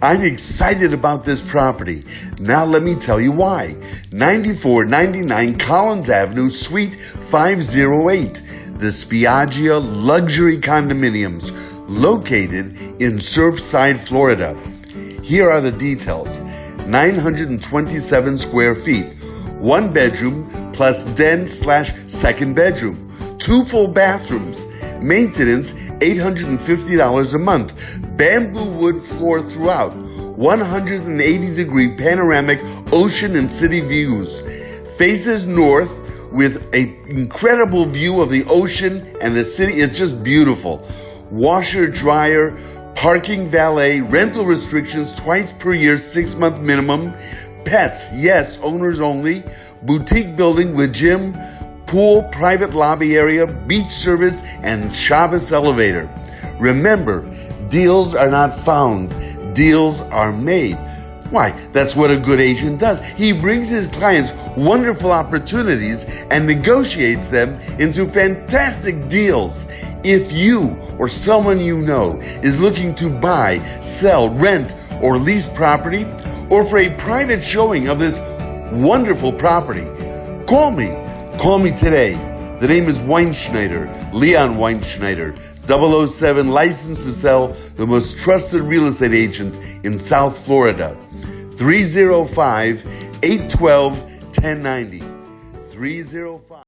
I'm excited about this property. Now let me tell you why. 9499 Collins Avenue, Suite 508. The Spiaggia Luxury Condominiums, located in Surfside, Florida. Here are the details. 927 square feet. 1 bedroom plus den/second bedroom. 2 full bathrooms. Maintenance $850 a month. Bamboo wood floor throughout. 180-degree panoramic ocean and city views. Faces north with an incredible view of the ocean and the city. It's just beautiful. Washer, dryer, parking, valet, rental restrictions twice per year, 6-month minimum. Pets, yes, owners only. Boutique building with gym, pool, private lobby area, beach service, and Sabbath Elevator. Remember, deals are not found, deals are made. Why, that's what a good agent does. He brings his clients wonderful opportunities and negotiates them into fantastic deals. If you or someone you know is looking to buy, sell, rent, or lease property, or for a private showing of this wonderful property, call me. Call me today. The name is Weinschneider, Leon Weinschneider, 007, licensed to sell, the most trusted real estate agent in South Florida. 305-812-1090. 305